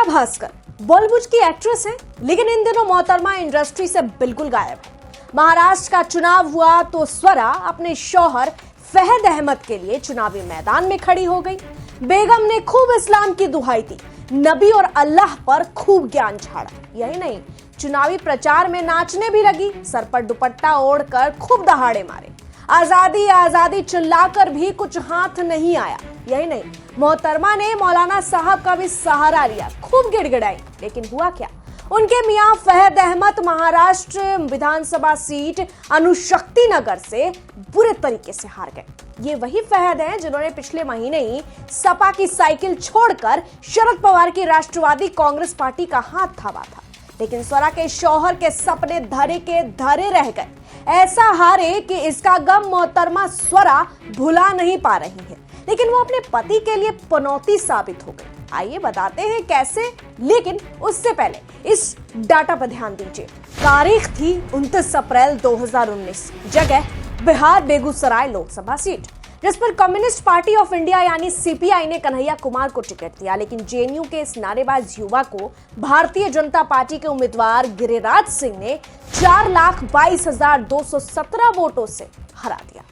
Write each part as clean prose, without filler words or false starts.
भास्कर बॉलीवुड की एक्ट्रेस हैं, लेकिन इन दिनों मोहतरमा इंडस्ट्री से बिल्कुल गायब है। महाराष्ट्र का चुनाव हुआ तो स्वरा अपने शौहर फहद अहमद के लिए चुनावी मैदान में खड़ी हो गई। बेगम ने खूब इस्लाम की दुहाई दी, नबी और अल्लाह पर खूब ज्ञान झाड़ा। यही नहीं, चुनावी प्रचार में नाचने भी लगी, सर पर दुपट्टा ओढ़कर खूब दहाड़े मारे। आजादी आजादी चिल्लाकर भी कुछ हाथ नहीं आया। यही नहीं, मोहतरमा ने मौलाना साहब का भी सहारा लिया, खूब गिड़गिड़ाई। लेकिन हुआ क्या? उनके मियां फहद अहमद महाराष्ट्र विधानसभा सीट अणुशक्ति नगर से बुरे तरीके से हार गए। ये वही फहद हैं जिन्होंने पिछले महीने ही सपा की साइकिल छोड़कर शरद पवार की राष्ट्रवादी कांग्रेस पार्टी का हाथ थामा था। लेकिन स्वरा के शौहर के सपने धरे के धरे रह गए। ऐसा हारे कि इसका गम मोहतरमा स्वरा भुला नहीं पा रही है, लेकिन वो अपने पति के लिए पनौती साबित हो गई। आइए बताते हैं कैसे, लेकिन उससे पहले इस डाटा पर ध्यान दीजिए। तारीख थी 29 अप्रैल 2019, जगह बिहार बेगूसराय लोकसभा सीट, जिस पर कम्युनिस्ट पार्टी ऑफ इंडिया यानी सीपीआई ने कन्हैया कुमार को टिकट दिया। लेकिन जेएनयू के इस नारेबाज युवा को भारतीय जनता पार्टी के उम्मीदवार गिरिराज सिंह ने 4,22,217 वोटों से हरा दिया।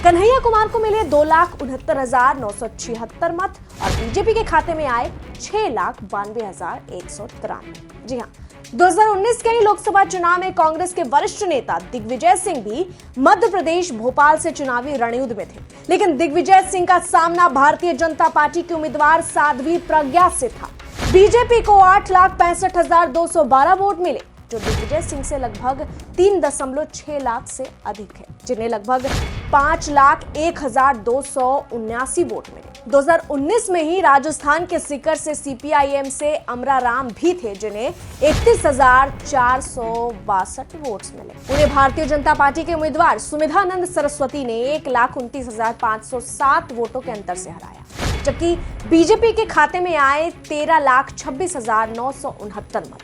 कन्हैया कुमार को मिले 2,69,976 मत और बीजेपी के खाते में आए 6,92,193। जी हाँ, 2019 के लोकसभा चुनाव में कांग्रेस के वरिष्ठ नेता दिग्विजय सिंह भी मध्य प्रदेश भोपाल से चुनावी रणयुद्ध में थे। लेकिन दिग्विजय सिंह का सामना भारतीय जनता पार्टी के उम्मीदवार साध्वी प्रज्ञा से था। बीजेपी को 8,65,212 वोट मिले, जो दिग्विजय सिंह से लगभग 3.6 लाख से अधिक है, जिन्हें लगभग 5,01,279 वोट मिले। 2019 में ही राजस्थान के सीकर से सीपीआईएम से अमरा राम भी थे, जिन्हें 31,462 वोट्स मिले। उन्हें भारतीय जनता पार्टी के उम्मीदवार सुमिधानंद सरस्वती ने 1,29,507 वोटों के अंतर से हराया, जबकि बीजेपी के खाते में आए 13,26,969 मत।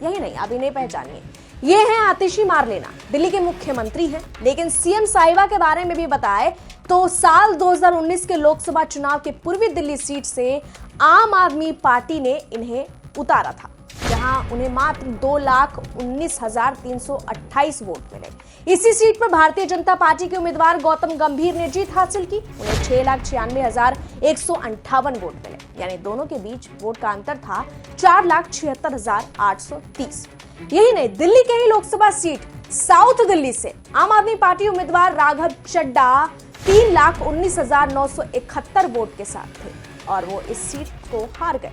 यही नहीं, अभी नहीं पहचानिए, ये हैं आतिशी मार लेना। दिल्ली के मुख्यमंत्री हैं, लेकिन सीएम साहिबा के बारे में भी बताए तो साल 2019 के लोकसभा चुनाव के पूर्वी दिल्ली सीट से आम आदमी पार्टी ने इन्हें उतारा था, जहां उन्हें मात्र 2,19,328 वोट मिले। इसी सीट पर भारतीय जनता पार्टी के उम्मीदवार गौतम गंभीर ने जीत हासिल की। उन्हें 6,96,158 वोट मिले, यानी दोनों के बीच वोट का अंतर था 4,76,830। यही नहीं, दिल्ली के ही लोकसभा सीट साउथ दिल्ली से आम आदमी पार्टी उम्मीदवार राघव चड्डा 3,19,971 वोट के साथ थे और वो इस सीट को हार गए।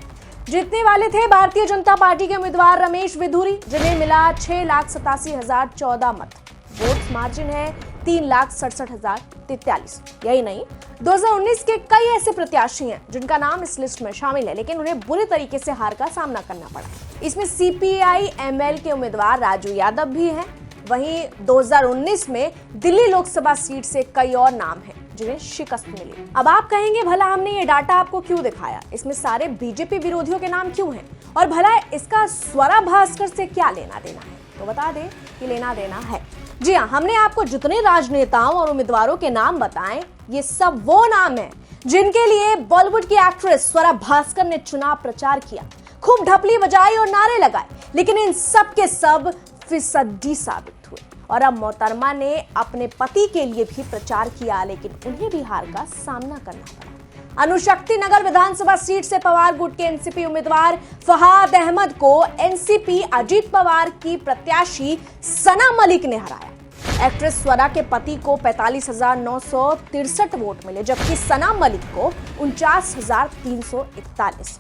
जीतने वाले थे भारतीय जनता पार्टी के उम्मीदवार रमेश विधुरी, जिन्हें मिला 6,87,014 मत। वोट मार्जिन है 3,67,043। यही नहीं, 2019 के कई ऐसे प्रत्याशी हैं जिनका नाम इस लिस्ट में शामिल है, लेकिन उन्हें बुरे तरीके से हार का सामना करना पड़ा। इसमें सीपीआई एमएल के उम्मीदवार राजू यादव भी हैं। वहीं 2019 में दिल्ली लोकसभा सीट से कई और नाम हैं जिन्हें शिकस्त मिली। अब आप कहेंगे, भला हमने ये डाटा आपको क्यों दिखाया? इसमें सारे बीजेपी विरोधियों के नाम क्यों हैं? और भला इसका स्वरा भास्कर से क्या लेना देना है? तो बता दें कि लेना देना है। जी हाँ, हमने आपको जितने राजनेताओं और उम्मीदवारों के नाम बताएं, ये सब वो नाम हैं जिनके लिए बॉलीवुड की एक्ट्रेस स्वरा भास्कर ने चुनाव प्रचार किया, खूब ढपली बजाई और नारे लगाए। लेकिन इन सब के सब फिसड्डी साबित हुए और अब मोहतरमा ने अपने पति के लिए भी प्रचार किया, लेकिन उन्हें भी हार का सामना करना पड़ा। अणुशक्ति नगर विधानसभा सीट से पवार गुट के एनसीपी उम्मीदवार फहद अहमद को एनसीपी अजीत पवार की प्रत्याशी सना मलिक ने हराया। एक्ट्रेस स्वरा के पति को 45,963 वोट मिले, जबकि सना मलिक को 49,341।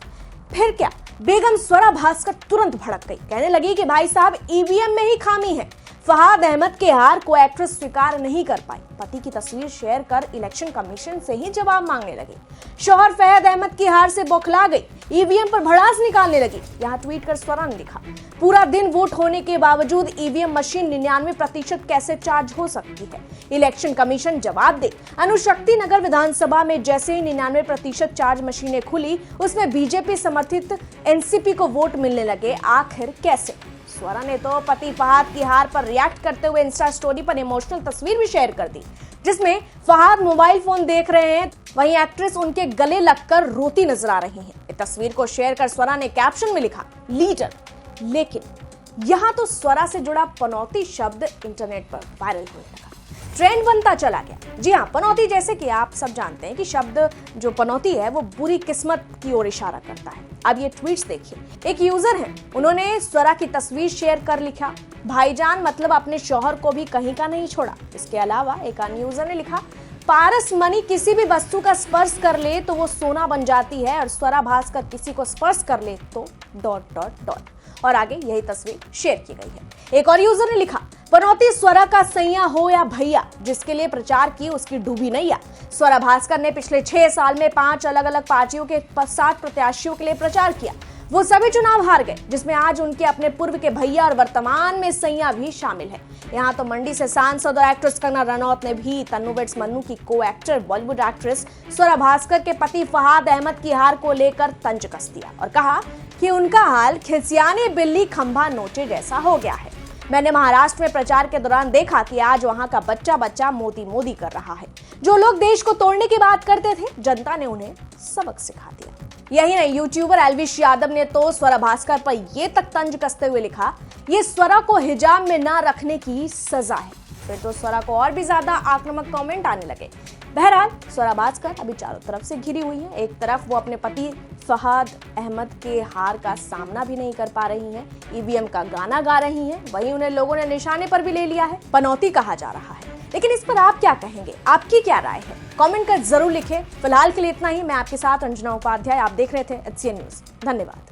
फिर क्या, बेगम स्वरा भास्कर तुरंत भड़क गई, कहने लगी कि भाई साहब, ईवीएम में ही खामी है। फहद अहमद के हार को एक्ट्रेस स्वीकार नहीं कर पाई, पति की तस्वीर शेयर कर इलेक्शन कमीशन से ही जवाब मांगने लगी। शौहर फहद अहमद की हार से बौखला गई, ईवीएम पर भड़ास निकालने लगी। यहाँ ट्वीट कर स्वरा ने लिखा, पूरा दिन वोट होने के बावजूद ईवीएम मशीन 99% कैसे चार्ज हो सकती है? इलेक्शन कमीशन जवाब दे। अणुशक्ति नगर विधानसभा में जैसे ही 99% चार्ज मशीनें खुली, उसमें बीजेपी समर्थित एनसीपी को वोट मिलने लगे। आखिर कैसे? स्वरा ने तो पति फहद की हार पर रिएक्ट करते हुए इंस्टा स्टोरी पर इमोशनल तस्वीर भी शेयर कर दी, जिसमें फहद मोबाइल फोन देख रहे हैं, वहीं एक्ट्रेस उनके गले लगकर रोती नजर आ रही हैं। तस्वीर को शेयर कर स्वरा ने कैप्शन में लिखा लीडर, लेकिन यहां तो स्वरा से जुड़ा पनौती शब्द इंटरनेट पर वायरल होने लगा, ट्रेंड बनता चला गया। जी हाँ, पनौती, जैसे कि आप सब जानते हैं कि शब्द जो पनौती है वो बुरी किस्मत की ओर इशारा करता है। अब ये ट्वीट्स देखिए। एक यूजर है, उन्होंने स्वरा की तस्वीर शेयर कर लिखा, भाईजान मतलब अपने शौहर को भी कहीं का नहीं छोड़ा। इसके अलावा एक अन्य यूजर ने लिखा, पारस मनी किसी भी वस्तु का स्पर्श कर ले तो वो सोना बन जाती है और स्वरा भास्कर किसी को स्पर्श कर ले तो ... और आगे यही तस्वीर शेयर की गई है। एक और यूजर ने लिखा, पनौती स्वरा का सैया हो या भैया, जिसके लिए प्रचार की उसकी डूबी नैया। स्वरा भास्कर ने पिछले 6 साल में 5 अलग अलग पार्टियों के 7 प्रत्याशियों के लिए प्रचार किया। वो सभी चुनाव हार गए, जिसमें आज उनके अपने पूर्व के भैया और वर्तमान में सैया भी शामिल है। यहाँ तो मंडी से सांसद और एक्ट्रेस कंगना रनौत ने भी तन्नू वेड्स मन्नू की को एक्टर बॉलीवुड एक्ट्रेस स्वरा भास्कर के पति फहाद अहमद की हार को लेकर तंज कस दिया और कहा कि उनका हाल खिसियानी बिल्ली खंभा नोचे जैसा हो गया है। मैंने महाराष्ट्र में प्रचार के दौरान देखा कि आज वहां का बच्चा बच्चा मोदी मोदी कर रहा है। जो लोग देश को तोड़ने की बात करते थे, जनता ने उन्हें सबक सिखा दिया। यही नहीं, यूट्यूबर एल्विश यादव ने तो स्वरा भास्कर पर ये तक तंज कसते हुए लिखा, ये स्वरा को हिजाब में ना रखने की सजा है। फिर तो स्वरा को और भी ज्यादा आक्रामक कमेंट आने लगे। बहरहाल स्वरा भास्कर अभी चारों तरफ से घिरी हुई है। एक तरफ वो अपने पति फहाद अहमद के हार का सामना भी नहीं कर पा रही हैं, ईवीएम का गाना गा रही हैं, वहीं उन्हें लोगों ने निशाने पर भी ले लिया है, पनौती कहा जा रहा है। लेकिन इस पर आप क्या कहेंगे, आपकी क्या राय है, कमेंट कर जरूर लिखें। फिलहाल के लिए इतना ही। मैं आपके साथ अंजना उपाध्याय, आप देख रहे थे HCN न्यूज। धन्यवाद।